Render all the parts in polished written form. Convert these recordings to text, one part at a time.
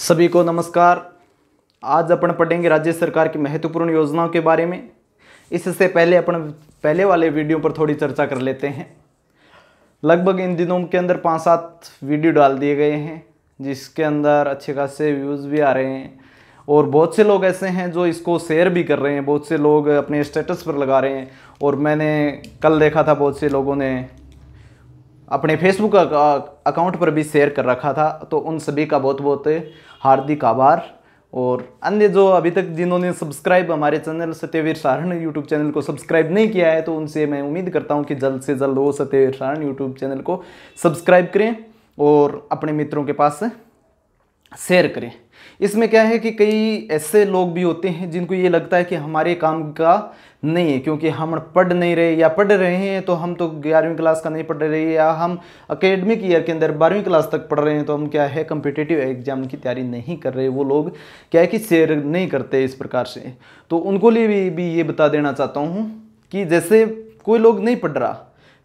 सभी को नमस्कार। आज अपन पढ़ेंगे राज्य सरकार की महत्वपूर्ण योजनाओं के बारे में। इससे पहले अपन पहले वाले वीडियो पर थोड़ी चर्चा कर लेते हैं। लगभग इन दिनों के अंदर 5-7 वीडियो डाल दिए गए हैं, जिसके अंदर अच्छे खासे व्यूज़ भी आ रहे हैं और बहुत से लोग ऐसे हैं जो इसको शेयर भी कर रहे हैं। बहुत से लोग अपने स्टेटस पर लगा रहे हैं और मैंने कल देखा था बहुत से लोगों ने अपने फेसबुक अकाउंट पर भी शेयर कर रखा था। तो उन सभी का बहुत बहुत हार्दिक आभार। और अन्य जो अभी तक जिन्होंने सब्सक्राइब हमारे channel Satyaveer Saran YouTube channel को सब्सक्राइब नहीं किया है, तो उनसे मैं उम्मीद करता हूं कि जल्द से जल्द वो सत्यवीर सारण यूट्यूब चैनल को सब्सक्राइब करें और अपने मित्रों के पास शेयर करें। इसमें क्या है कि कई ऐसे लोग भी होते हैं जिनको ये लगता है कि हमारे काम का नहीं है, क्योंकि हम पढ़ नहीं रहे या पढ़ रहे हैं तो हम तो 11वीं क्लास का नहीं पढ़ रहे, या हम एकेडमिक ईयर के अंदर 12वीं क्लास तक पढ़ रहे हैं तो हम क्या है कम्पिटिटिव एग्जाम की तैयारी नहीं कर रहे। वो लोग क्या है कि शेयर नहीं करते इस प्रकार से। तो उनको लिए भी ये बता देना चाहता हूँ कि जैसे कोई लोग नहीं पढ़ रहा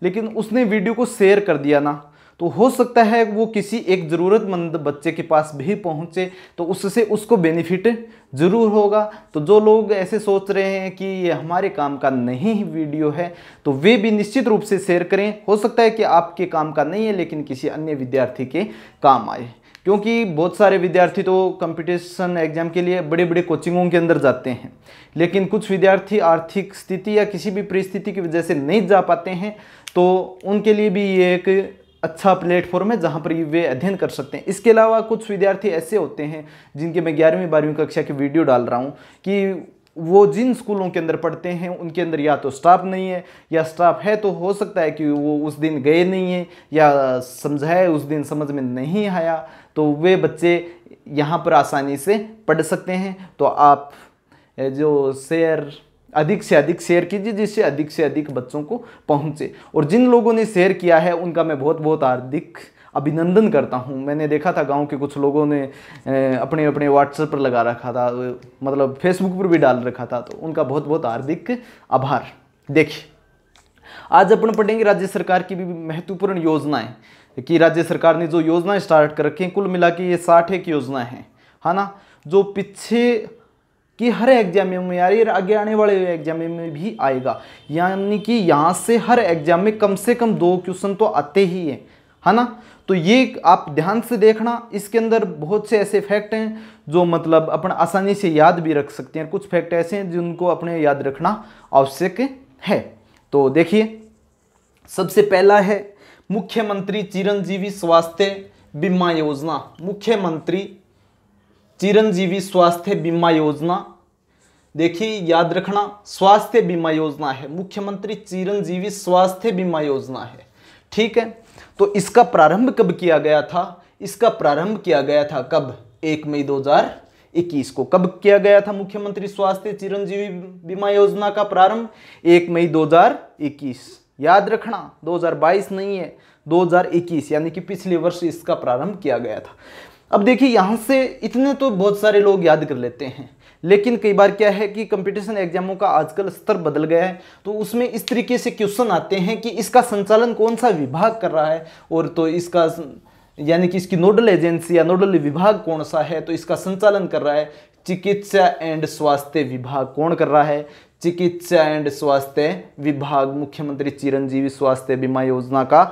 लेकिन उसने वीडियो को शेयर कर दिया ना, तो हो सकता है वो किसी एक ज़रूरतमंद बच्चे के पास भी पहुंचे तो उससे उसको बेनिफिट ज़रूर होगा। तो जो लोग ऐसे सोच रहे हैं कि ये हमारे काम का नहीं वीडियो है, तो वे भी निश्चित रूप से शेयर करें। हो सकता है कि आपके काम का नहीं है लेकिन किसी अन्य विद्यार्थी के काम आए, क्योंकि बहुत सारे विद्यार्थी तो कंपटीशन एग्जाम के लिए बड़े बड़े कोचिंगों के अंदर जाते हैं, लेकिन कुछ विद्यार्थी आर्थिक स्थिति या किसी भी परिस्थिति की वजह से नहीं जा पाते हैं। तो उनके लिए भी ये एक अच्छा प्लेटफॉर्म है जहां पर वे अध्ययन कर सकते हैं। इसके अलावा कुछ विद्यार्थी ऐसे होते हैं जिनके मैं 11वीं 12वीं कक्षा की वीडियो डाल रहा हूं कि वो जिन स्कूलों के अंदर पढ़ते हैं उनके अंदर या तो स्टाफ नहीं है, या स्टाफ है तो हो सकता है कि वो उस दिन गए नहीं है या समझाए उस दिन समझ में नहीं आया, तो वे बच्चे यहाँ पर आसानी से पढ़ सकते हैं। तो आप जो अधिक से अधिक शेयर कीजिए जिससे अधिक से अधिक बच्चों को पहुंचे। और जिन लोगों ने शेयर किया है उनका मैं बहुत बहुत हार्दिक अभिनंदन करता हूं। मैंने देखा था गांव के कुछ लोगों ने अपने अपने व्हाट्सएप पर लगा रखा था, मतलब फेसबुक पर भी डाल रखा था, तो उनका बहुत बहुत हार्दिक आभार। देखिए, आज अपन पढ़ेंगे राज्य सरकार की भी महत्वपूर्ण योजनाएं कि राज्य सरकार ने जो योजनाएं स्टार्ट कर रखी हैं, कुल मिला के ये 61 योजनाएं हैं, है ना, जो पीछे कि हर एग्जाम में आ रही है, आगे आने वाले एग्जाम में भी आएगा। यानी कि यहाँ से हर एग्जाम में कम से कम 2 क्वेश्चन तो आते ही हैं, है ना। तो ये आप ध्यान से देखना, इसके अंदर बहुत से ऐसे फैक्ट हैं जो मतलब अपन आसानी से याद भी रख सकते हैं। कुछ फैक्ट ऐसे हैं जिनको अपने याद रखना आवश्यक है। तो देखिए, सबसे पहला है मुख्यमंत्री चिरंजीवी स्वास्थ्य बीमा योजना। मुख्यमंत्री चिरंजीवी स्वास्थ्य बीमा योजना, देखिए याद रखना, स्वास्थ्य बीमा योजना है, मुख्यमंत्री चिरंजीवी स्वास्थ्य बीमा योजना है, ठीक है। तो इसका प्रारंभ कब किया गया था? इसका प्रारंभ किया गया था कब? 1 मई 2021 को। कब किया गया था मुख्यमंत्री स्वास्थ्य चिरंजीवी बीमा योजना का प्रारंभ? 1 मई 2021। याद रखना, 2022 नहीं है, 2021, यानी कि पिछले वर्ष इसका प्रारंभ किया गया था। अब देखिए, यहाँ से इतने तो बहुत सारे लोग याद कर लेते हैं, लेकिन कई बार क्या है कि कंपटीशन एग्जामों का आजकल स्तर बदल गया है, तो उसमें इस तरीके से क्वेश्चन आते हैं कि इसका संचालन कौन सा विभाग कर रहा है, और तो इसका यानी कि इसकी नोडल एजेंसी या नोडल विभाग कौन सा है, तो इसका संचालन कर रहा है चिकित्सा एंड स्वास्थ्य विभाग। कौन कर रहा है? चिकित्सा एंड स्वास्थ्य विभाग। मुख्यमंत्री चिरंजीवी स्वास्थ्य बीमा योजना का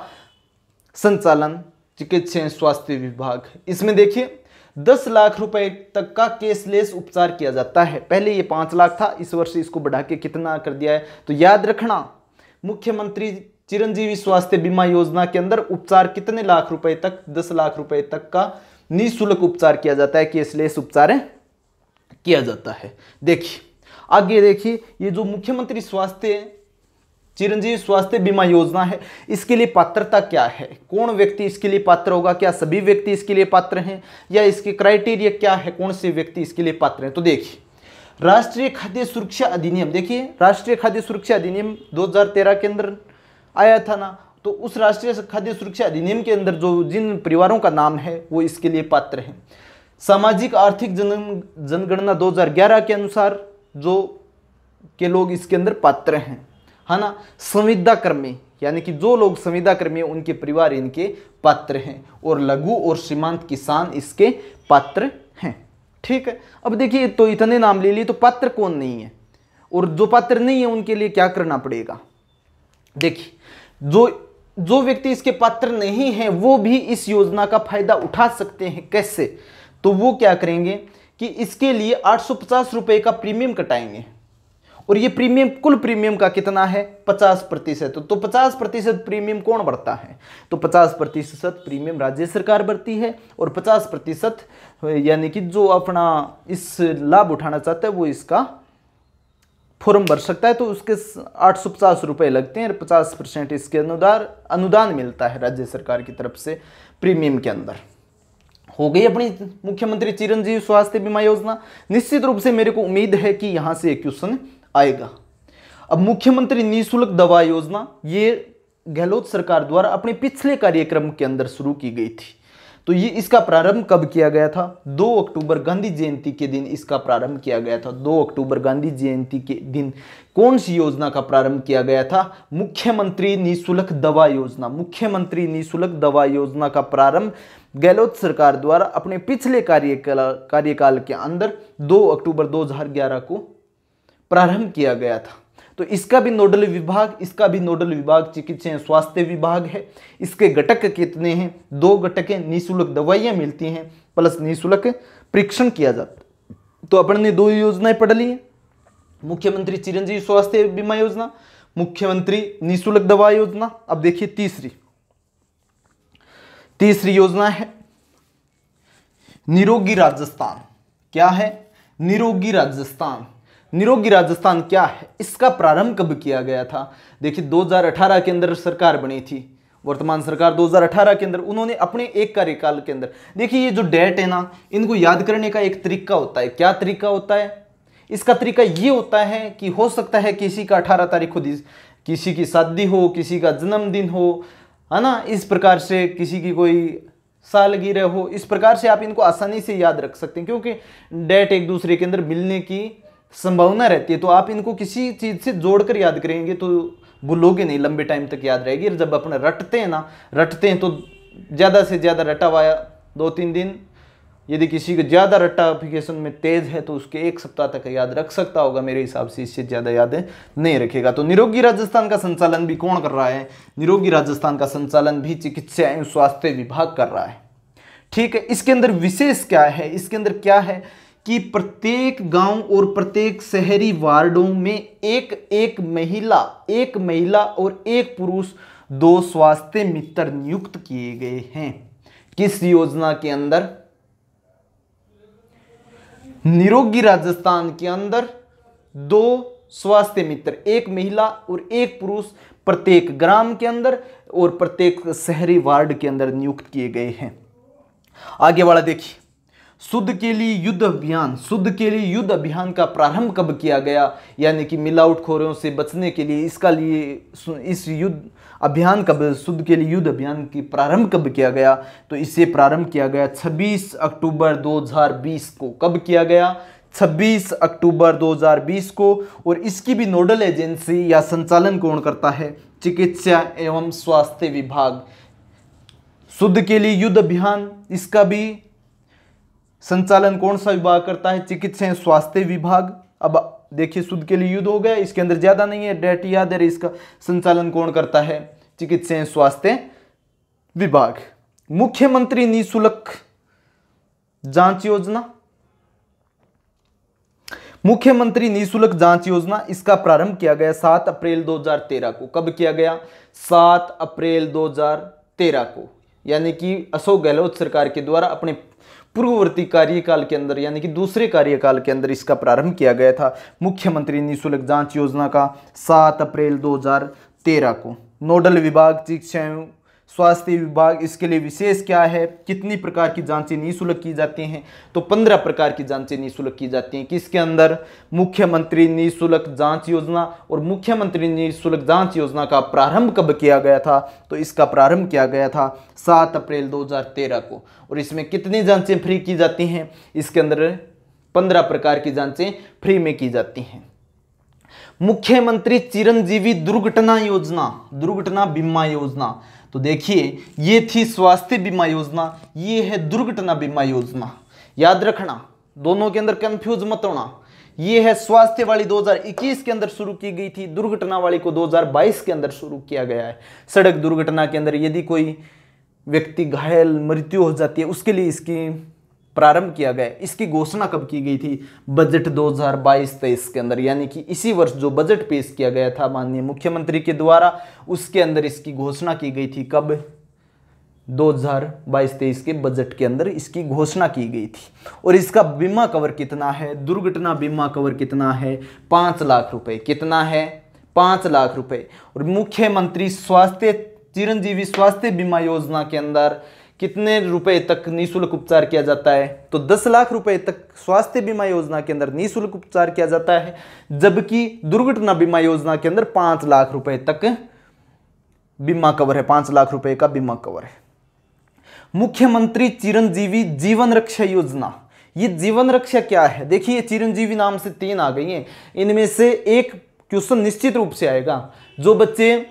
संचालन चिकित्सा एवं स्वास्थ्य विभाग। इसमें देखिए 10 लाख रुपए तक का केसलेस उपचार किया जाता है। पहले ये 5 लाख था, इस वर्ष इसको बढ़ा के कितना कर दिया है? तो याद रखना, मुख्यमंत्री चिरंजीवी स्वास्थ्य बीमा योजना के अंदर उपचार कितने लाख रुपए तक? 10 लाख रुपए तक का निःशुल्क उपचार किया जाता है, केसलेस उपचार किया जाता है। देखिए आगे, देखिए ये जो मुख्यमंत्री चिरंजीवी स्वास्थ्य बीमा योजना है, इसके लिए पात्रता क्या है? कौन व्यक्ति इसके लिए पात्र होगा? क्या सभी व्यक्ति इसके लिए पात्र हैं, या इसके क्राइटेरिया क्या है? कौन से व्यक्ति इसके लिए पात्र हैं? तो देखिए, राष्ट्रीय खाद्य सुरक्षा अधिनियम, देखिए राष्ट्रीय खाद्य सुरक्षा अधिनियम 2013 के अंदर आया था ना, तो उस राष्ट्रीय खाद्य सुरक्षा अधिनियम के अंदर जो जिन परिवारों का नाम है वो इसके लिए पात्र हैं। सामाजिक आर्थिक जनगणना 2011 के अनुसार जो के लोग इसके अंदर पात्र हैं, है ना। संविदा कर्मी, यानी कि जो लोग संविदा कर्मी हैं उनके परिवार इनके पात्र हैं, और लघु और सीमांत किसान इसके पात्र ठीक है, अब देखिए तो इतने नाम ले लिए, तो पात्र कौन नहीं है, और जो पात्र नहीं है उनके लिए क्या करना पड़ेगा। देखिए जो व्यक्ति इसके पात्र नहीं है वो भी इस योजना का फायदा उठा सकते हैं। कैसे, तो वो क्या करेंगे कि इसके लिए 850 रुपए का प्रीमियम कटाएंगे, और ये प्रीमियम कुल प्रीमियम का कितना है 50%। तो 50% प्रीमियम कौन भरता है, तो 50% प्रीमियम राज्य सरकार भरती है, और 50% यानी कि जो अपना इस लाभ उठाना चाहता है वो इसका फॉर्म भर सकता है। तो उसके 850 रुपए लगते हैं, और 50% इसके अनुदान मिलता है राज्य सरकार की तरफ से प्रीमियम के अंदर। हो गई अपनी मुख्यमंत्री चिरंजीवी स्वास्थ्य बीमा योजना। निश्चित रूप से मेरे को उम्मीद है कि यहां से एक क्वेश्चन आएगा। अब मुख्यमंत्री निःशुल्क दवा योजना, ये गहलोत सरकार द्वारा अपने पिछले कार्यक्रम के अंदर शुरू की गई थी। तो ये इसका प्रारंभ कब किया गया था, 2 अक्टूबर गांधी जयंती के दिन इसका प्रारंभ किया गया था। 2 अक्टूबर गांधी जयंती के दिन कौन सी योजना का प्रारंभ किया गया था, मुख्यमंत्री निःशुल्क दवा योजना। मुख्यमंत्री निःशुल्क दवा योजना का प्रारंभ गहलोत सरकार द्वारा अपने पिछले कार्यकाल के अंदर 2 अक्टूबर 2011 को प्रारंभ किया गया था। तो इसका भी नोडल विभाग चिकित्सा एवं स्वास्थ्य विभाग है। इसके घटक कितने हैं, 2 घटक हैं, निःशुल्क दवाइयां मिलती हैं प्लस निःशुल्क परीक्षण किया जाता है। तो अपन ने 2 योजनाएं पढ़ ली हैं, मुख्यमंत्री चिरंजीवी स्वास्थ्य बीमा योजना, मुख्यमंत्री निःशुल्क दवा योजना। अब देखिए तीसरी योजना है निरोगी राजस्थान। क्या है, निरोगी राजस्थान। निरोगी राजस्थान क्या है, इसका प्रारंभ कब किया गया था। देखिए 2018 के अंदर सरकार बनी थी, वर्तमान सरकार 2018 के अंदर उन्होंने अपने एक कार्यकाल के अंदर, देखिए ये जो डेट है ना, इनको याद करने का एक तरीका होता है। क्या तरीका होता है, इसका तरीका ये होता है कि हो सकता है किसी का 18 तारीख को किसी की शादी हो, किसी का जन्मदिन हो, है ना, इस प्रकार से किसी की कोई सालगिरह हो, इस प्रकार से आप इनको आसानी से याद रख सकते हैं, क्योंकि डेट एक दूसरे के अंदर मिलने की संभावना रहती है। तो आप इनको किसी चीज से जोड़कर याद करेंगे तो भूलोगे नहीं, लंबे टाइम तक याद रहेगी। और जब अपना रटते हैं तो ज़्यादा से ज़्यादा रटा हुआ 2-3 दिन, यदि किसी को ज़्यादा रट्टाफिकेशन में तेज है तो उसके 1 सप्ताह तक याद रख सकता होगा, मेरे हिसाब से इससे ज़्यादा याद नहीं रखेगा। तो निरोगी राजस्थान का संचालन भी कौन कर रहा है, निरोगी राजस्थान का संचालन भी चिकित्सा एवं स्वास्थ्य विभाग कर रहा है। ठीक है, इसके अंदर विशेष क्या है, इसके अंदर क्या है कि प्रत्येक गांव और प्रत्येक शहरी वार्डों में एक महिला और एक पुरुष 2 स्वास्थ्य मित्र नियुक्त किए गए हैं। किस योजना के अंदर, निरोगी राजस्थान के अंदर 2 स्वास्थ्य मित्र, 1 महिला और 1 पुरुष प्रत्येक ग्राम के अंदर और प्रत्येक शहरी वार्ड के अंदर नियुक्त किए गए हैं। आगे वाला देखिए, शुद्ध के लिए युद्ध अभियान। शुद्ध के लिए युद्ध अभियान का प्रारंभ कब किया गया, यानी कि मिलावटखोरों से बचने के लिए इस युद्ध अभियान कब, शुद्ध के लिए युद्ध अभियान की प्रारंभ कब किया गया, तो इसे प्रारंभ किया गया 26 अक्टूबर 2020 को। कब किया गया, 26 अक्टूबर 2020 को। और इसकी भी नोडल एजेंसी या संचालन कौन करता है, चिकित्सा एवं स्वास्थ्य विभाग। शुद्ध के लिए युद्ध अभियान, इसका भी संचालन कौन सा विभाग करता है, चिकित्सा एवं स्वास्थ्य विभाग। अब देखिए शुद्ध के लिए युद्ध हो गया, इसके अंदर ज्यादा नहीं है, डेट याद है, इसका संचालन कौन करता है, चिकित्सा एवं स्वास्थ्य विभाग। मुख्यमंत्री निःशुल्क जांच योजना। मुख्यमंत्री निःशुल्क जांच योजना, इसका प्रारंभ किया गया 7 अप्रैल 2013 को। कब किया गया, 7 अप्रैल 2013 को, यानी कि अशोक गहलोत सरकार के द्वारा अपने पूर्ववर्ती कार्यकाल के अंदर, यानी कि दूसरे कार्यकाल के अंदर इसका प्रारंभ किया गया था, मुख्यमंत्री निःशुल्क जांच योजना का 7 अप्रैल 2013 को। नोडल विभाग चिकित्सा एवं स्वास्थ्य विभाग, इसके लिए विशेष क्या है, कितनी प्रकार की जांचें निःशुल्क की जाती हैं, तो 15 प्रकार की जांचें निःशुल्क की जाती हैं। किसके अंदर, मुख्यमंत्री निःशुल्क जांच योजना। और मुख्यमंत्री निःशुल्क जांच योजना का प्रारंभ कब किया गया था, तो इसका प्रारंभ किया गया था 7 अप्रैल 2013 को। और इसमें कितनी जांचें फ्री की जाती हैं, इसके अंदर 15 प्रकार की जांचें फ्री में की जाती हैं। मुख्यमंत्री चिरंजीवी दुर्घटना योजना, दुर्घटना बीमा योजना। तो देखिए ये थी स्वास्थ्य बीमा योजना, ये है दुर्घटना बीमा योजना। याद रखना, दोनों के अंदर कंफ्यूज मत होना। ये है स्वास्थ्य वाली 2021 के अंदर शुरू की गई थी, दुर्घटना वाली को 2022 के अंदर शुरू किया गया है। सड़क दुर्घटना के अंदर यदि कोई व्यक्ति घायल मृत्यु हो जाती है उसके लिए इसकी प्रारंभ किया गया। इसकी घोषणा कब की गई थी? बजट 2022-23 के अंदर, यानी कि इसी वर्ष जो बजट पेश किया गया था माननीय मुख्यमंत्री के द्वारा, उसके अंदर इसकी घोषणा की गई थी। कब? 2022-23 के बजट के अंदर इसकी घोषणा की गई थी। और इसका बीमा कवर कितना है? दुर्घटना बीमा कवर कितना है? 5 लाख रुपए। कितना है? 5 लाख रुपए। और मुख्यमंत्री स्वास्थ्य चिरंजीवी स्वास्थ्य बीमा योजना के अंदर कितने रुपए तक निःशुल्क उपचार किया जाता है? तो 10 लाख रुपए तक स्वास्थ्य बीमा योजना के अंदर निःशुल्क उपचार किया जाता है, जबकि दुर्घटना बीमा योजना के अंदर 5 लाख रुपए तक बीमा कवर है। 5 लाख रुपए का बीमा कवर है। मुख्यमंत्री चिरंजीवी जीवन रक्षा योजना, ये जीवन रक्षा क्या है? देखिए चिरंजीवी नाम से 3 आ गई हैं, इनमें से एक क्वेश्चन निश्चित रूप से आएगा। जो बच्चे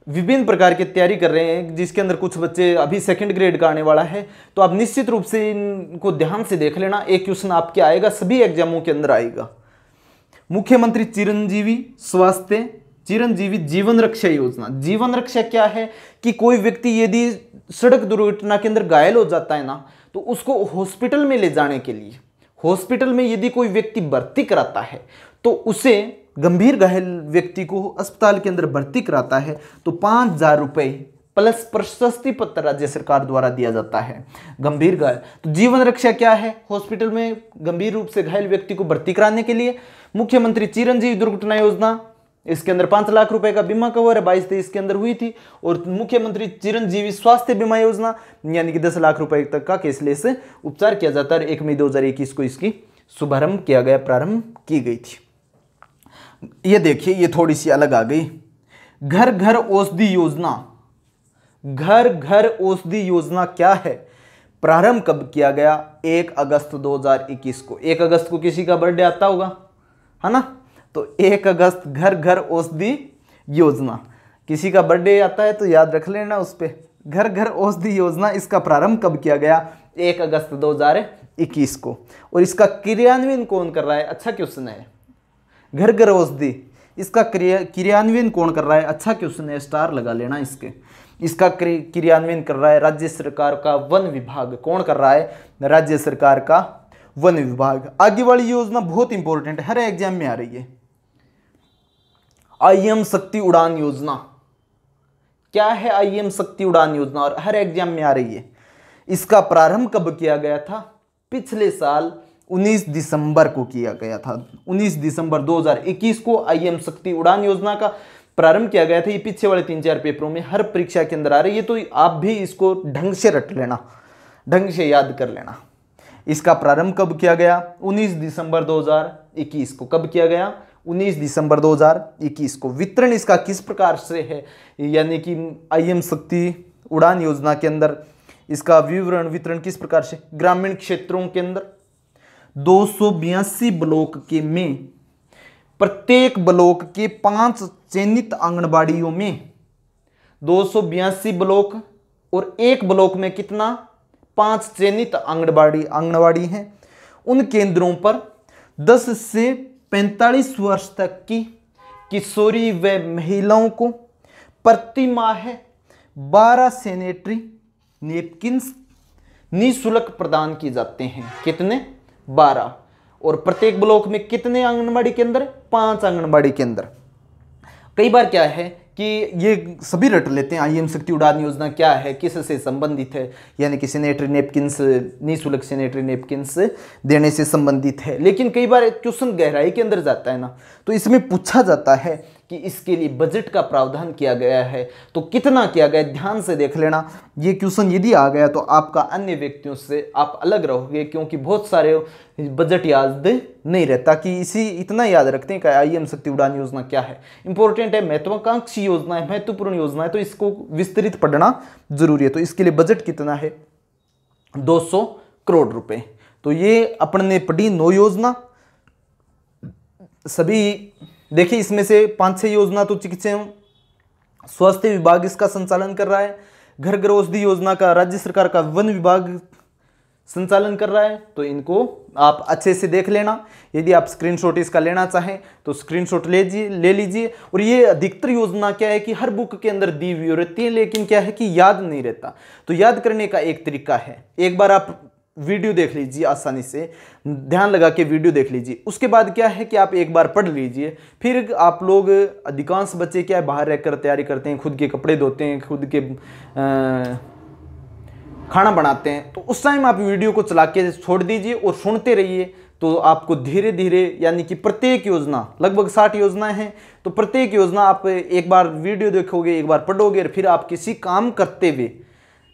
विभिन्न प्रकार की तैयारी कर रहे हैं, जिसके अंदर कुछ बच्चे अभी 2nd ग्रेड का आने वाला है, तो आप निश्चित रूप से इनको ध्यान से देख लेना। एक क्वेश्चन आपके आएगा, सभी एग्जामों के अंदर आएगा। मुख्यमंत्री चिरंजीवी जीवन रक्षा योजना। जीवन रक्षा क्या है कि कोई व्यक्ति यदि सड़क दुर्घटना के अंदर घायल हो जाता है ना, तो उसको हॉस्पिटल में ले जाने के लिए, हॉस्पिटल में यदि कोई व्यक्ति भर्ती कराता है तो उसे गंभीर घायल व्यक्ति को अस्पताल के अंदर भर्ती कराता है तो 5,000 रुपए प्लस प्रशस्ति पत्र राज्य सरकार द्वारा दिया जाता है। गंभीर घायल, तो जीवन रक्षा क्या है? हॉस्पिटल में गंभीर रूप से घायल व्यक्ति को भर्ती कराने के लिए मुख्यमंत्री चिरंजीवी दुर्घटना योजना, इसके अंदर 5 लाख रुपए का बीमा कवर है, 22-23 के अंदर हुई थी। और मुख्यमंत्री चिरंजीवी स्वास्थ्य बीमा योजना, यानी कि 10 लाख रुपए तक का केसलेस उपचार किया जाता है। 1 मई 2021 को इसकी शुभारंभ किया गया, प्रारंभ की गई थी। ये देखिए, ये थोड़ी सी अलग आ गई। घर घर औषधि योजना। घर घर औषधि योजना क्या है? प्रारंभ कब किया गया? 1 अगस्त 2021 को। 1 अगस्त को किसी का बर्थडे आता होगा, है ना? तो 1 अगस्त घर घर औषधि योजना, किसी का बर्थडे आता है तो याद रख लेना उस पे। घर घर औषधि योजना, इसका प्रारंभ कब किया गया? 1 अगस्त 2021 को। और इसका क्रियान्वयन कौन कर रहा है? अच्छा क्वेश्चन है। घर घर औषधि, इसका क्रियान्वयन कौन कर रहा है? अच्छा क्वेश्चन है, स्टार लगा लेना इसके। इसका क्रियान्वयन कर रहा है राज्य सरकार का वन विभाग। कौन कर रहा है? राज्य सरकार का वन विभाग। आगे वाली योजना बहुत इंपॉर्टेंट है, हर एग्जाम में आ रही है। आईएम शक्ति उड़ान योजना। क्या है आईएम शक्ति उड़ान योजना? और हर एग्जाम में आ रही है। इसका प्रारंभ कब किया गया था? पिछले साल 19 दिसंबर को किया गया था। 19 दिसंबर 2021 को आईएम शक्ति उड़ान योजना का प्रारंभ किया गया था। ये पीछे वाले 3-4 पेपरों में हर परीक्षा के अंदर आ रही है, तो आप भी इसको ढंग से रट लेना, ढंग से याद कर लेना। इसका प्रारंभ कब किया गया? 19 दिसंबर 2021 को। कब किया गया? 19 दिसंबर 2021 को। वितरण इसका किस प्रकार से है? यानी कि आईएम शक्ति उड़ान योजना के अंदर इसका वितरण किस प्रकार से? ग्रामीण क्षेत्रों के अंदर 282 ब्लॉक के में प्रत्येक ब्लॉक के 5 चयनित आंगनबाड़ियों में 282 ब्लॉक और एक ब्लॉक में कितना? 5 चयनित आंगनबाड़ी हैं। उन केंद्रों पर 10 से 45 वर्ष तक की किशोरी व महिलाओं को प्रति माह 12 सैनिटरी नैपकिन्स निःशुल्क प्रदान किए जाते हैं। कितने? 12। और प्रत्येक ब्लॉक में कितने आंगनबाड़ी के अंदर? 5 आंगनबाड़ी के अंदर। कई बार क्या है कि ये सभी रट लेते हैं, आईएम शक्ति उड़ान योजना क्या है, किससे संबंधित है, यानी कि सैनिटरी नैपकिन्स, निःशुल्क सैनिटरी नैपकिन्स देने से संबंधित है। लेकिन कई बार क्वेश्चन गहराई के अंदर जाता है ना, तो इसमें पूछा जाता है कि इसके लिए बजट का प्रावधान किया गया है तो कितना किया गया, ध्यान से देख लेना। ये क्वेश्चन यदि आ गया तो आपका अन्य व्यक्तियों से आप अलग रहोगे, क्योंकि बहुत सारे बजट याद नहीं रहता कि इसी इतना याद रखते हैं कि आईएम शक्ति उड़ान योजना क्या है। इंपॉर्टेंट है, महत्वाकांक्षी योजना है, महत्वपूर्ण योजना है, तो इसको विस्तृत पढ़ना जरूरी है। तो इसके लिए बजट कितना है? 200 करोड़ रुपए। तो ये अपन ने पढ़ी 9 योजना। सभी देखिए, इसमें से 5-6 योजना तो चिकित्सा स्वास्थ्य विभाग इसका संचालन कर रहा है। घर घर औषधि योजना का राज्य सरकार का वन विभाग संचालन कर रहा है, तो इनको आप अच्छे से देख लेना। यदि आप स्क्रीनशॉट इसका लेना चाहें तो स्क्रीनशॉट ले लीजिए। और ये अधिकतर योजना क्या है कि हर बुक के अंदर दी हुई रहती है, लेकिन क्या है कि याद नहीं रहता। तो याद करने का एक तरीका है, एक बार आप वीडियो देख लीजिए, आसानी से ध्यान लगा के वीडियो देख लीजिए। उसके बाद क्या है कि आप एक बार पढ़ लीजिए। फिर आप लोग, अधिकांश बच्चे क्या है, बाहर रहकर तैयारी करते हैं, खुद के कपड़े धोते हैं, खुद के खाना बनाते हैं, तो उस टाइम आप वीडियो को चला के छोड़ दीजिए और सुनते रहिए। तो आपको धीरे धीरे, यानी कि प्रत्येक योजना, लगभग 60 योजनाएं हैं, तो प्रत्येक योजना आप एक बार वीडियो देखोगे, एक बार पढ़ोगे, और फिर आप किसी काम करते हुए,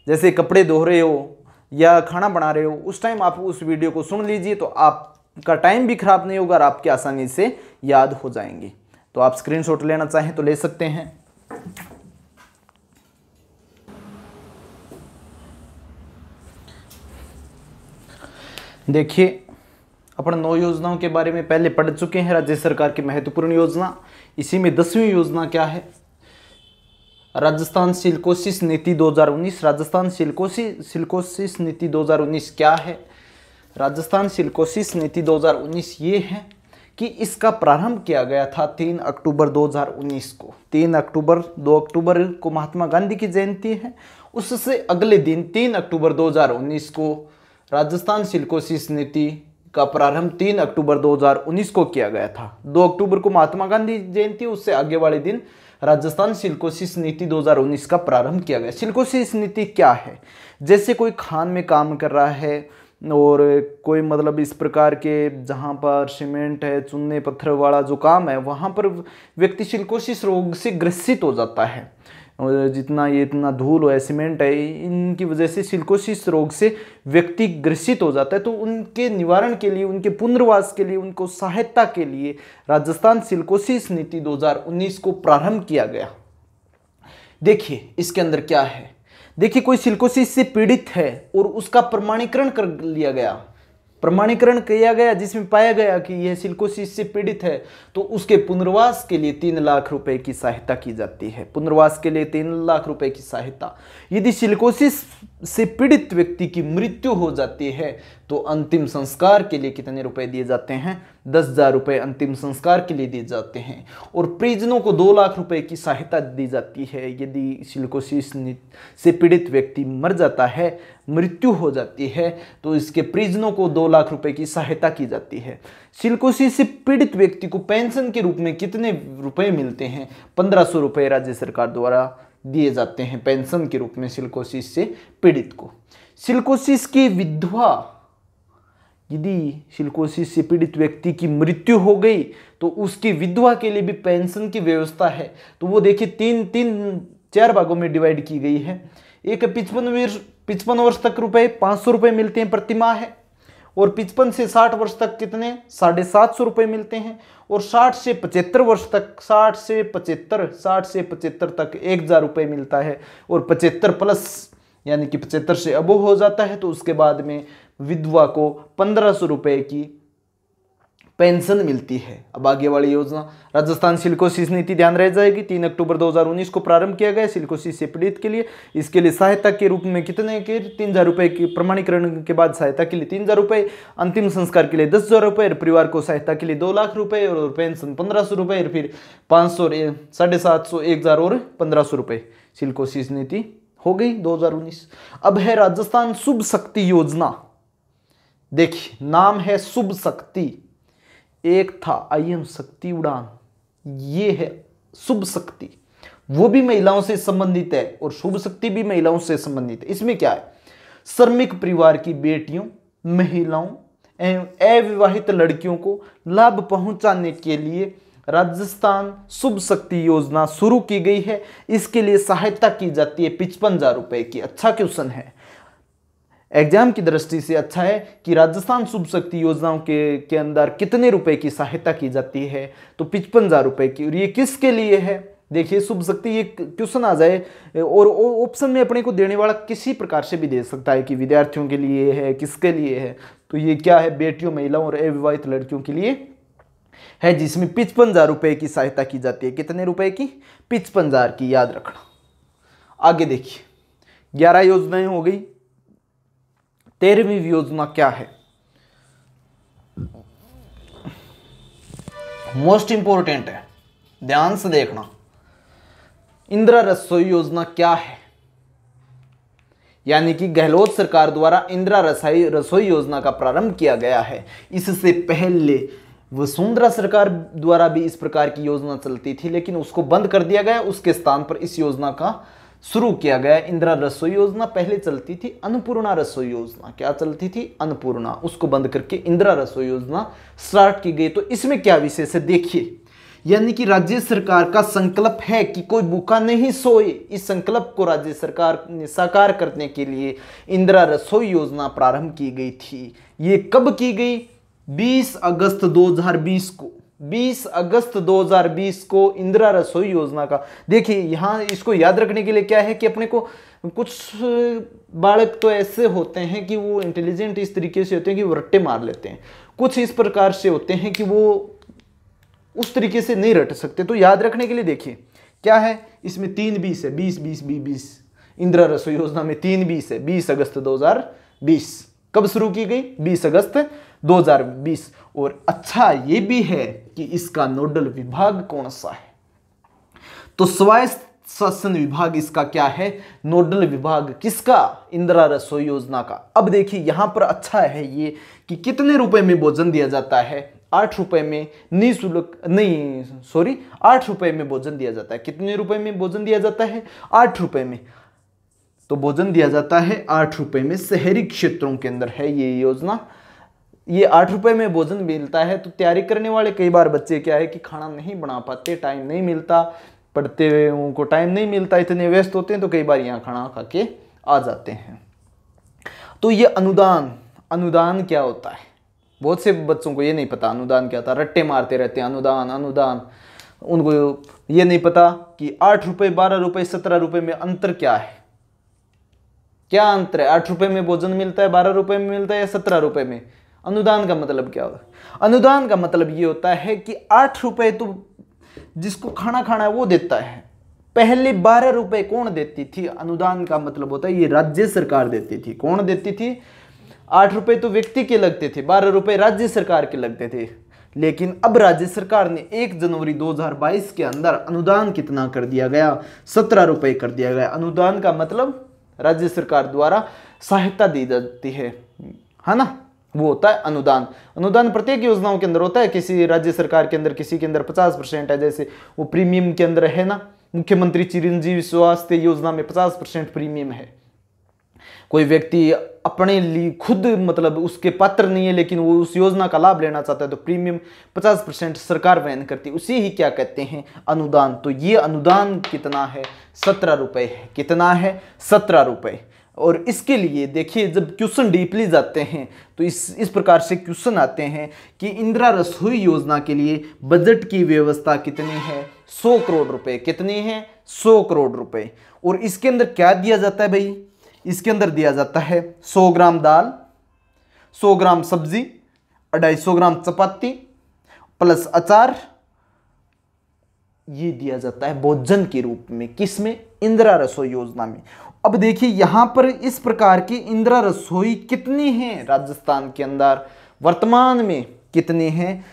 जैसे कपड़े धो रहे हो या खाना बना रहे हो, उस टाइम आप उस वीडियो को सुन लीजिए। तो आपका टाइम भी खराब नहीं होगा और आपके आसानी से याद हो जाएंगे। तो आप स्क्रीनशॉट लेना चाहें तो ले सकते हैं। देखिए, अपन 9 योजनाओं के बारे में पहले पढ़ चुके हैं। राज्य सरकार की महत्वपूर्ण योजना, इसी में 10वीं योजना क्या है, राजस्थान सिलिकोसिस नीति 2019। राजस्थान सिलिकोसिस नीति 2019 क्या है? राजस्थान सिलिकोसिस नीति 2019 ये है कि इसका प्रारंभ किया गया था 3 अक्टूबर 2019 को। 2 अक्टूबर को महात्मा गांधी की जयंती है, उससे अगले दिन 3 अक्टूबर 2019 को राजस्थान सिलिकोसिस नीति का प्रारंभ 3 अक्टूबर 2019 को किया गया था। 2 अक्टूबर को महात्मा गांधी जयंती, उससे आगे वाले दिन राजस्थान सिलिकोसिस नीति 2019 का प्रारंभ किया गया। सिलिकोसिस नीति क्या है? जैसे कोई खान में काम कर रहा है और कोई मतलब इस प्रकार के, जहाँ पर सीमेंट है, चूने पत्थर वाला जो काम है, वहाँ पर व्यक्ति सिलिकोसिस रोग से ग्रसित हो जाता है। और जितना ये इतना धूल है, सीमेंट है, इनकी वजह से सिलिकोसिस रोग से व्यक्ति ग्रसित हो जाता है। तो उनके निवारण के लिए, उनके पुनर्वास के लिए, उनको सहायता के लिए राजस्थान सिलिकोसिस नीति 2019 को प्रारंभ किया गया। देखिए इसके अंदर क्या है। देखिए, कोई सिलिकोसिस से पीड़ित है और उसका प्रमाणीकरण कर लिया गया, प्रमाणीकरण किया गया, जिसमें पाया गया कि यह सिलिकोसिस से पीड़ित है, तो उसके पुनर्वास के लिए 3 लाख रुपए की सहायता की जाती है। पुनर्वास के लिए 3 लाख रुपए की सहायता। यदि सिलिकोसिस से पीड़ित व्यक्ति की मृत्यु हो जाती है तो अंतिम संस्कार के लिए कितने रुपए दिए जाते हैं? 10,000 रुपए अंतिम संस्कार के लिए दिए जाते हैं। और परिजनों को 2 लाख रुपए की सहायता दी जाती है। यदि सिलिकोसिस से पीड़ित व्यक्ति मर जाता है, मृत्यु हो जाती है, तो इसके परिजनों को 2 लाख रुपए की सहायता की जाती है। सिलिकोसिस से पीड़ित व्यक्ति को पेंशन के रूप में कितने रुपए मिलते हैं? 1500 रुपए राज्य सरकार द्वारा दिए जाते हैं पेंशन के रूप में सिलिकोसिस से पीड़ित को। सिलिकोसिस की विधवा, यदि सिलिकोसिस से पीड़ित व्यक्ति की मृत्यु हो गई तो उसकी विधवा के लिए भी पेंशन की व्यवस्था है। तो वो देखिए 4 भागों में डिवाइड की गई है। एक 55 वर्ष तक रुपए 500 रुपए मिलते हैं प्रति माह है। और 55 से 60 वर्ष तक कितने? 750 रुपए मिलते हैं। और 60 से 75 वर्ष तक, 60 से 75 तक 1,000 रुपए मिलता है। और 75 प्लस, यानी कि 75 से अबो हो जाता है, तो उसके बाद में विधवा को 1500 रुपए की पेंशन मिलती है। अब आगे वाली योजना राजस्थान सिलिकोसिस नीति ध्यान रह जाएगी। 3 अक्टूबर 2019 को प्रारंभ किया गया सिलिकोसिस से पीड़ित के लिए। इसके लिए सहायता के रूप में कितने के? 3,000 रुपए की प्रमाणीकरण के बाद सहायता के लिए 3,000 रुपए, अंतिम संस्कार के लिए 10,000 रुपए, परिवार को सहायता के लिए 2 लाख रुपए और पेंशन 1500 रुपए, फिर 500, 750, 1,000 और 1500 रुपए। सिलिकोसिस नीति हो गई 2019। अब है राजस्थान शुभ शक्ति योजना। देखिए नाम है शुभ शक्ति। एक था IM शक्ति उड़ान, ये है शुभ शक्ति, वो भी महिलाओं से संबंधित है और शुभ शक्ति भी महिलाओं से संबंधित है। इसमें क्या है? श्रमिक परिवार की बेटियों, महिलाओं एवं अविवाहित लड़कियों को लाभ पहुंचाने के लिए राजस्थान शुभ शक्ति योजना शुरू की गई है। इसके लिए सहायता की जाती है 55,000 रुपए की। अच्छा क्वेश्चन है, एग्जाम की दृष्टि से अच्छा है कि राजस्थान शुभ शक्ति योजनाओं के अंदर कितने रुपए की सहायता की जाती है? तो 55,000 रुपए की। और ये किसके लिए है? देखिए शुभ शक्ति, ये क्वेश्चन आ जाए और ऑप्शन में अपने को देने वाला किसी प्रकार से भी दे सकता है कि विद्यार्थियों के लिए है, किसके लिए है। तो ये क्या है? बेटियों, महिलाओं और अविवाहित लड़कियों के लिए है, जिसमें 55,000 रुपए की सहायता की जाती है। कितने रुपए की? 55,000 की, याद रखना। आगे देखिए 11 योजनाएं हो गई। 13वीं योजना क्या है? मोस्ट इंपॉर्टेंट है, ध्यान से देखना। इंदिरा रसोई योजना क्या है? यानी कि गहलोत सरकार द्वारा इंदिरा रसोई योजना का प्रारंभ किया गया है। इससे पहले वसुंधरा सरकार द्वारा भी इस प्रकार की योजना चलती थी, लेकिन उसको बंद कर दिया गया। उसके स्थान पर इस योजना का शुरू किया गया। इंदिरा रसोई योजना पहले चलती थी अन्नपूर्णा रसोई योजना। क्या चलती थी? अन्नपूर्णा। उसको बंद करके इंदिरा रसोई योजना स्टार्ट की गई। तो इसमें क्या विशेष है देखिए, यानी कि राज्य सरकार का संकल्प है कि कोई भूखा नहीं सोए। इस संकल्प को राज्य सरकार ने साकार करने के लिए इंदिरा रसोई योजना प्रारंभ की गई थी। ये कब की गई? 20 अगस्त 2020 को। 20 अगस्त 2020 को इंदिरा रसोई योजना का, देखिए यहाँ इसको याद रखने के लिए क्या है कि अपने को कुछ बालक तो ऐसे होते हैं कि वो इंटेलिजेंट इस तरीके से होते हैं कि वो रट्टे मार लेते हैं। कुछ इस प्रकार से होते हैं कि वो उस तरीके से नहीं रट सकते। तो याद रखने के लिए देखिए क्या है, इसमें 3 20 है, 20 20 20 20। इंदिरा रसोई योजना में 3 20 है। 20 अगस्त 2020 कब शुरू की गई? 20 अगस्त 2020। और अच्छा ये भी है कि इसका नोडल विभाग कौन सा है? तो स्वायत्त शासन विभाग इसका क्या है? नोडल विभाग किसका? इंदिरा रसोई योजना का। अब देखिए यहां पर अच्छा है ये कि कितने रुपए में भोजन दिया जाता है? 8 रुपए में निःशुल्क, नहीं सॉरी, 8 रुपए में भोजन दिया जाता है। कितने रुपए में भोजन दिया जाता है? 8 रुपए में। तो भोजन दिया जाता है 8 रुपए में। शहरी क्षेत्रों के अंदर है ये योजना। ये 8 रुपए में भोजन मिलता है। तो तैयारी करने वाले कई बार बच्चे क्या है कि खाना नहीं बना पाते, टाइम नहीं मिलता, पढ़ते हुए उनको टाइम नहीं मिलता, इतने व्यस्त होते हैं, तो कई बार यहाँ खाना खा के आ जाते हैं। तो ये अनुदान क्या होता है? बहुत से बच्चों को ये नहीं पता अनुदान क्या होता है। रट्टे मारते रहते हैं अनुदान। उनको ये नहीं पता कि 8 रुपए, 12 रुपए, 17 रुपए में अंतर क्या है। क्या अंतर है? 8 रुपए में भोजन मिलता है, 12 रुपए में मिलता है या 17 रुपए में? अनुदान का मतलब क्या होता है? अनुदान का मतलब ये होता है कि 8 रुपए तो जिसको खाना खाना है वो देता है। पहले 12 रुपए कौन देती थी? अनुदान का मतलब होता है ये राज्य सरकार देती थी। कौन देती थी? 8 रुपए तो व्यक्ति के लगते थे, 12 रुपए राज्य सरकार के लगते थे। लेकिन अब राज्य सरकार ने 1 जनवरी 2022 के अंदर अनुदान कितना कर दिया गया? 17 रुपए कर दिया गया। अनुदान का मतलब राज्य सरकार द्वारा सहायता दी जाती है ना, वो होता है अनुदान। अनुदान प्रत्येक योजनाओं के अंदर होता है। किसी राज्य सरकार के अंदर, किसी के अंदर 50% है, जैसे वो प्रीमियम के अंदर है ना, मुख्यमंत्री चिरंजीवी स्वास्थ्य योजना में 50% प्रीमियम है। कोई व्यक्ति अपने लिए खुद मतलब उसके पात्र नहीं है, लेकिन वो उस योजना का लाभ लेना चाहता है, तो प्रीमियम 50% सरकार वहन करती है। उसी ही क्या कहते हैं? अनुदान। तो ये अनुदान कितना है? 17 रुपए है। कितना है? 17 रुपए। और इसके लिए देखिए जब क्वेश्चन डीपली जाते हैं तो इस प्रकार से क्वेश्चन आते हैं कि इंदिरा रसोई योजना के लिए बजट की व्यवस्था कितनी है? 100 करोड़ रुपए। कितनी है? 100 करोड़ रुपए। और इसके अंदर क्या दिया जाता है भाई? इसके अंदर दिया जाता है 100 ग्राम दाल, 100 ग्राम सब्जी, 250 ग्राम चपाती प्लस अचार। ये दिया जाता है भोजन के रूप में। किसमें? इंदिरा रसोई योजना में। अब देखिए यहां पर इस प्रकार की इंदिरा रसोई कितनी है राजस्थान के अंदर? वर्तमान में कितनी है?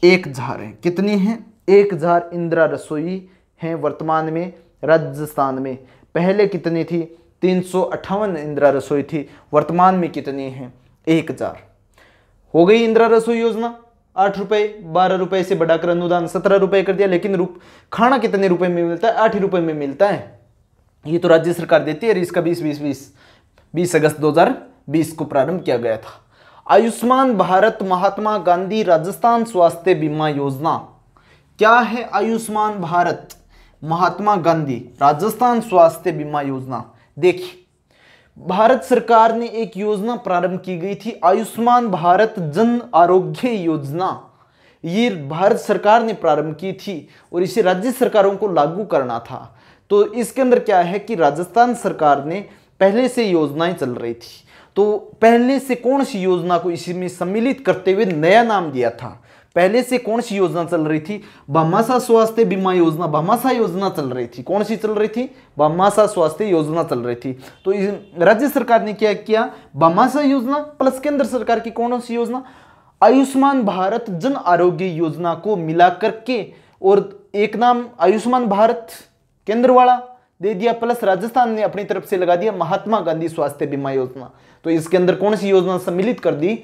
1000 है। कितनी है? 1000 इंदिरा रसोई है वर्तमान में राजस्थान में। पहले कितनी थी? 358 इंदिरा रसोई थी। वर्तमान में कितनी है? 1000 हो गई इंदिरा रसोई योजना। 8 रुपए, 12 रुपए से बढ़ाकर अनुदान 17 रुपए कर दिया। लेकिन खाना कितने रुपए में मिलता है? 8 ही रुपए में मिलता है। ये तो राज्य सरकार देती है। इसका 20 अगस्त 2020 को प्रारंभ किया गया था। आयुष्मान भारत महात्मा गांधी राजस्थान स्वास्थ्य बीमा योजना। क्या है आयुष्मान भारत महात्मा गांधी राजस्थान स्वास्थ्य बीमा योजना? देखिए भारत सरकार ने एक योजना प्रारंभ की गई थी, आयुष्मान भारत जन आरोग्य योजना। ये भारत सरकार ने प्रारंभ की थी और इसे राज्य सरकारों को लागू करना था। तो इसके अंदर क्या है कि राजस्थान सरकार ने पहले से योजनाएं चल रही थी, तो पहले से कौन सी योजना को इसमें सम्मिलित करते हुए नया नाम दिया था? पहले से कौन सी योजना चल रही थी? भामाशाह स्वास्थ्य बीमा योजना, भामाशाह योजना चल रही थी। कौन सी चल रही थी? भामाशाह स्वास्थ्य योजना चल रही थी। तो राज्य सरकार ने क्या किया? भामाशाह योजना प्लस केंद्र सरकार की कौन सी योजना? आयुष्मान भारत जन आरोग्य योजना को मिला करके और एक नाम आयुष्मान भारत केंद्र वाला दे दिया, प्लस राजस्थान ने अपनी तरफ से लगा दिया महात्मा गांधी स्वास्थ्य बीमा योजना। तो इसके अंदर कौन सी योजना सम्मिलित कर दी?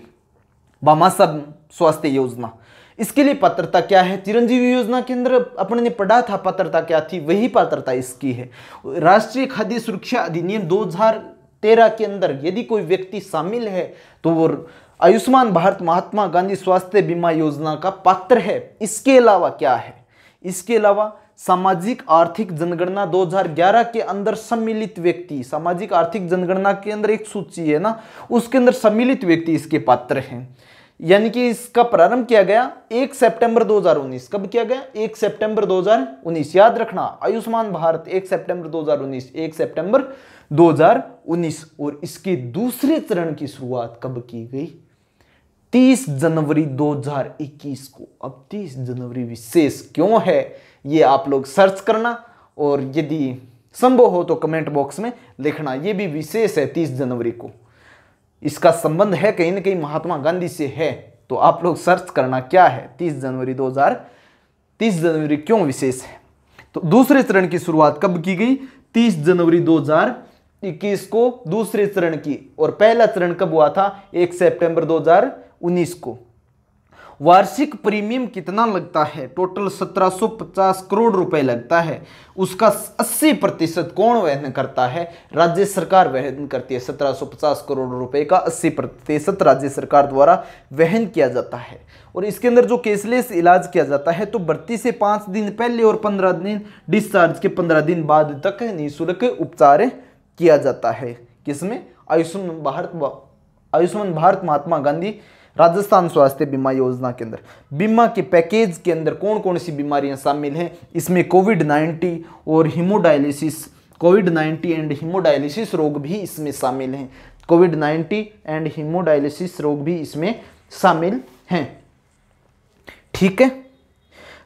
भामाशाह स्वास्थ्य योजना। इसके लिए पात्रता क्या है? चिरंजीवी योजना के अंदर अपन ने पढ़ा था पात्रता क्या थी, वही पात्रता इसकी है। राष्ट्रीय खाद्य सुरक्षा अधिनियम 2013 के अंदर यदि कोई व्यक्ति शामिल है तो वो आयुष्मान भारत महात्मा गांधी स्वास्थ्य बीमा योजना का पात्र है। इसके अलावा क्या है? इसके अलावा सामाजिक आर्थिक जनगणना 2011 के अंदर सम्मिलित व्यक्ति, सामाजिक आर्थिक जनगणना के अंदर एक सूची है ना, उसके अंदर सम्मिलित व्यक्ति इसके पात्र हैं। यानी कि इसका प्रारंभ किया गया 1 सितंबर 2019। कब किया गया? 1 सितंबर 2019। याद रखना, आयुष्मान भारत 1 सितंबर 2019, 1 सितंबर 2019। और इसके दूसरे चरण की शुरुआत कब की गई? 30 जनवरी 2021 को। अब 30 जनवरी विशेष क्यों है ये आप लोग सर्च करना, और यदि संभव हो तो कमेंट बॉक्स में लिखना। ये भी विशेष है 30 जनवरी को, इसका संबंध है कहीं ना कहीं महात्मा गांधी से है, तो आप लोग सर्च करना क्या है 30 जनवरी क्यों विशेष है। तो दूसरे चरण की शुरुआत कब की गई? 30 जनवरी 2021 को दूसरे चरण की, और पहला चरण कब हुआ था? 1 सितंबर 2019 को। वार्षिक प्रीमियम कितना लगता है? टोटल 1750 करोड़ रुपए लगता है। उसका 80% कौन वहन करता है? राज्य सरकार वहन करती है। 1750 करोड़ रुपए का 80% राज्य सरकार द्वारा वहन किया जाता है। और इसके अंदर जो केसलेस इलाज किया जाता है तो भर्ती से 5 दिन पहले और 15 दिन डिस्चार्ज के 15 दिन बाद तक निःशुल्क उपचार किया जाता है। किसमें? आयुष्मान भारत महात्मा गांधी राजस्थान स्वास्थ्य बीमा योजना के अंदर। बीमा के पैकेज के अंदर कौन कौन सी बीमारियां शामिल हैं? इसमें कोविड-19 और हीमोडायलिसिस, कोविड-19 एंड हीमोडायलिसिस रोग भी इसमें शामिल हैं। कोविड-19 एंड हीमोडायलिसिस रोग भी इसमें शामिल हैं। ठीक है।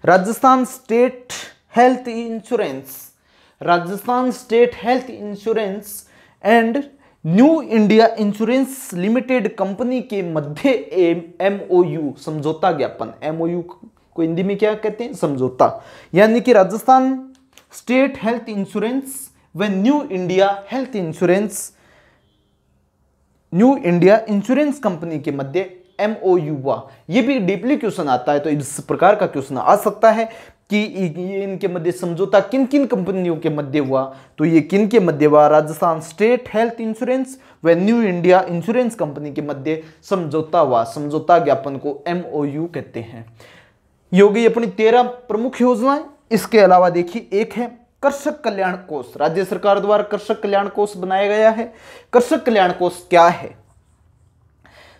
Rajasthan state health insurance, Rajasthan state health insurance and new India insurance limited company के मध्य MOU समझौता ज्ञापन, MOU को हिंदी में क्या कहते हैं? समझौता। यानी कि राजस्थान स्टेट हेल्थ इंश्योरेंस व न्यू इंडिया इंश्योरेंस कंपनी के मध्य MOU हुआ। ये भी डीपली क्वेश्चन आता है, तो इस प्रकार का क्वेश्चन आ सकता है कि इनके मध्य समझौता किन किन कंपनियों के मध्य हुआ? तो ये किन के मध्य हुआ? राजस्थान स्टेट हेल्थ इंश्योरेंस व न्यू इंडिया इंश्योरेंस कंपनी के मध्य समझौता हुआ। समझौता ज्ञापन को MOU कहते हैं। ये हो गई अपनी 13 प्रमुख योजनाएं। इसके अलावा देखिए एक है कृषक कल्याण कोष। राज्य सरकार द्वारा कृषक कल्याण कोष बनाया गया है। कृषक कल्याण कोष क्या है?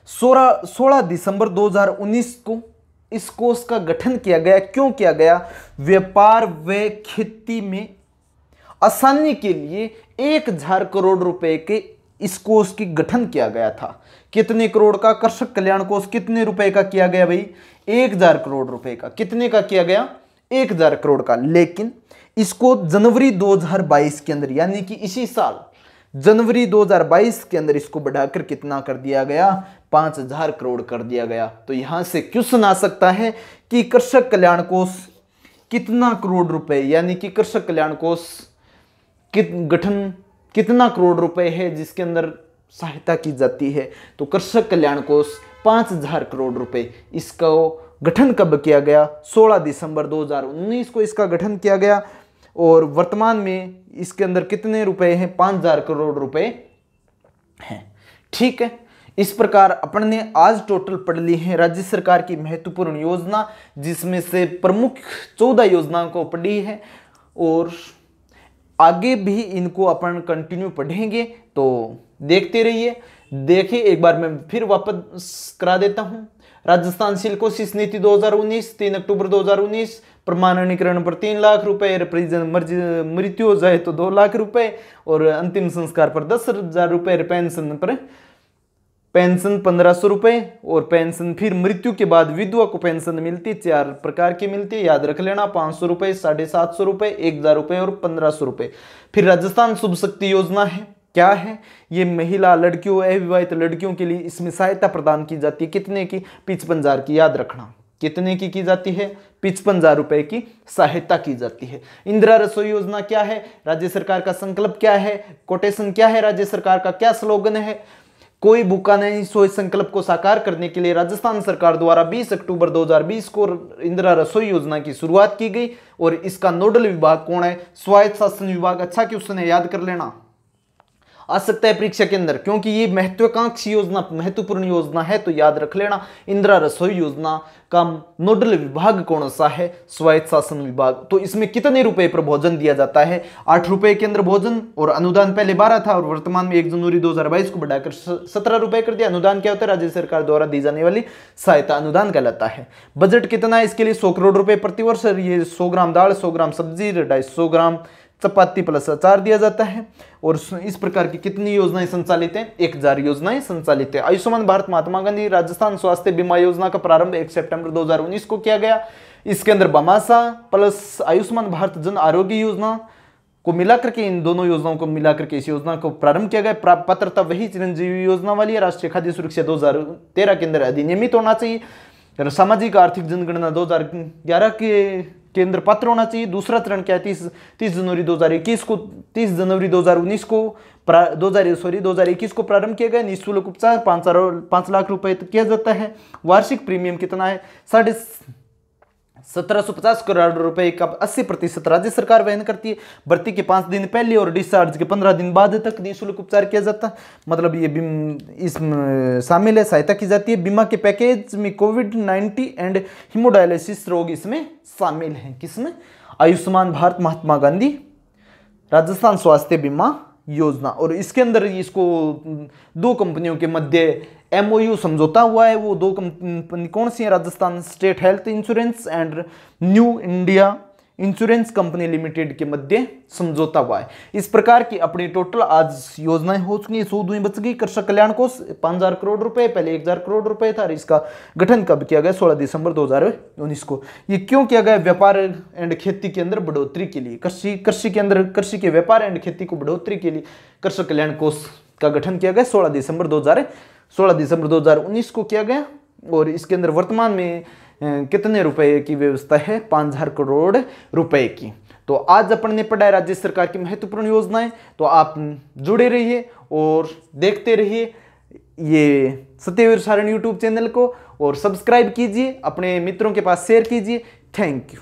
16 दिसंबर 2019 को इस कोष का गठन किया गया। क्यों किया गया? व्यापार व खेती में आसानी के लिए 1000 करोड़ रुपए के इस कोष की गठन किया गया था। कितने करोड़ का? कृषक कल्याण कोष कितने रुपए का किया गया भाई? 1000 करोड़ रुपए का। कितने का किया गया? 1000 करोड़ का। लेकिन इसको जनवरी 2022 के अंदर, यानी कि इसी साल जनवरी 2022 के अंदर इसको बढ़ाकर कितना कर दिया गया? 5000 करोड़ कर दिया गया। तो यहां से क्वेश्चन आ सकता है कि कृषक कल्याण कोष कितना करोड़ रुपए, यानी कि कृषक कल्याण कोष गठन कितना करोड़ रुपए है जिसके अंदर सहायता की जाती है? तो कृषक कल्याण कोष 5000 करोड़ रुपए। इसका गठन कब किया गया? 16 दिसंबर 2019 को इसका गठन किया गया। और वर्तमान में इसके अंदर कितने रुपए हैं? 5000 करोड़ रुपए हैं। ठीक है। इस प्रकार अपन ने आज टोटल पढ़ ली है राज्य सरकार की महत्वपूर्ण योजना, जिसमें से प्रमुख 14 योजनाओं को पढ़ी है, और आगे भी इनको अपन कंटिन्यू पढ़ेंगे, तो देखते रहिए। देखिए एक बार मैं फिर वापस करा देता हूं। राजस्थान सिल्कोसिस नीति 2019, 3 अक्टूबर 2019, प्रमाणीकरण पर 3 लाख रुपए, परिजन मृत्यु हो जाए तो 2 लाख रुपए, और अंतिम संस्कार पर 10,000 रुपए, पेंशन 1500 रुपये, और पेंशन फिर मृत्यु के बाद विधवा को पेंशन मिलती है, 4 प्रकार की मिलती है, याद रख लेना, 500 रुपये, 750 रुपये, 1000 रुपये और 1500 रुपये। फिर राजस्थान शुभ शक्ति योजना है, क्या है ये? महिला लड़कियों, अविवाहित लड़कियों के लिए इसमें सहायता प्रदान की जाती है, कितने की? 55,000 की, याद रखना, कितने की जाती है? 55,000 रुपए की सहायता की जाती है। इंदिरा रसोई योजना क्या है? राज्य सरकार का संकल्प क्या है? कोटेशन क्या है? राज्य सरकार का क्या स्लोगन है? कोई भूखा नहीं सोए संकल्प को साकार करने के लिए राजस्थान सरकार द्वारा 20 अक्टूबर 2020 को इंदिरा रसोई योजना की शुरुआत की गई, और इसका नोडल विभाग कौन है? स्वायत्त शासन विभाग। अच्छा क्वेश्चन है, याद कर लेना, आ सकता है परीक्षा के अंदर, क्योंकि ये महत्वाकांक्षी योजना, महत्वपूर्ण योजना है, तो याद रख लेना। इंदिरा रसोई योजना का नोडल विभाग कौन सा है? स्वायत्त शासन विभाग। तो इसमें कितने रुपए पर भोजन दिया जाता है? 8 रुपए के अंदर भोजन, और अनुदान पहले 12 था और वर्तमान में 1 जनवरी 2022 को बढ़ाकर 17 रुपए कर दिया। अनुदान क्या होता है? राज्य सरकार द्वारा दी जाने वाली सहायता अनुदान कहलाता है। बजट कितना है इसके लिए? 100 करोड़ रुपए प्रतिवर्ष। ये 100 ग्राम दाल, 100 ग्राम सब्जी, 250 ग्राम चपाती प्लस अचार दिया जाता है। और इस प्रकार की कितनी योजनाएं संचालित हैं? 1000 योजनाएं संचालित है। आयुष्मान भारत महात्मा गांधी राजस्थान स्वास्थ्य बीमा योजना का प्रारंभ 1 सितंबर 2019 को किया गया। इसके अंदर बमासा प्लस आयुष्मान भारत जन आरोग्य योजना को मिलाकर के, इन दोनों योजनाओं को मिलाकर के इस योजना को प्रारंभ किया गया। पात्रता वही चिरंजीवी योजना वाली है। राष्ट्रीय खाद्य सुरक्षा 2013 के अंदर अधिनियमित होना चाहिए। सामाजिक आर्थिक जनगणना 2011 के अंदर पात्र होना चाहिए। दूसरा चरण क्या है? 30 जनवरी 2021 को, 30 जनवरी 2019 को 2021 को प्रारंभ किया गया। निःशुल्क उपचार 5 लाख रुपए तक किया जाता है। वार्षिक प्रीमियम कितना है? 1750 करोड़ रुपए का 80% राज्य सरकार वहन करती है। भर्ती के 5 दिन पहले और डिस्चार्ज के 15 दिन बाद तक निःशुल्क उपचार किया जाता है। मतलब ये इसमें शामिल है, सहायता की जाती है। बीमा के पैकेज में कोविड-19 एंड हीमोडायलिसिस रोग इसमें शामिल हैं। किसमें? आयुष्मान भारत महात्मा गांधी राजस्थान स्वास्थ्य बीमा योजना। और इसके अंदर इसको 2 कंपनियों के मध्य MOU समझौता हुआ है। वो 2 कंपनी कौन सी है? Rajasthan state health insurance and new India insurance company limited के मध्य समझौता हुआ है। इस प्रकार की अपनी टोटल आज योजनाएं हो चुकी है। 100 बच गई। कृषक कल्याण कोष 5000 करोड़ रुपए, पहले 1000 करोड़ रुपए था। और इसका गठन कब किया गया? 16 दिसंबर 2019 को। ये क्यों किया गया? व्यापार एंड खेती के अंदर बढ़ोतरी के लिए, कृषि के अंदर, कृषि के व्यापार एंड खेती को बढ़ोतरी के लिए कृषक कल्याण कोष का गठन किया गया। 16 दिसंबर 2019 को किया गया। और इसके अंदर वर्तमान में कितने रुपए की व्यवस्था है? 5000 करोड़ रुपए की। तो आज अपन ने पढ़ा है राज्य सरकार की महत्वपूर्ण योजनाएं। तो आप जुड़े रहिए और देखते रहिए ये सत्यवीर सारण यूट्यूब चैनल को, और सब्सक्राइब कीजिए, अपने मित्रों के पास शेयर कीजिए। Thank you.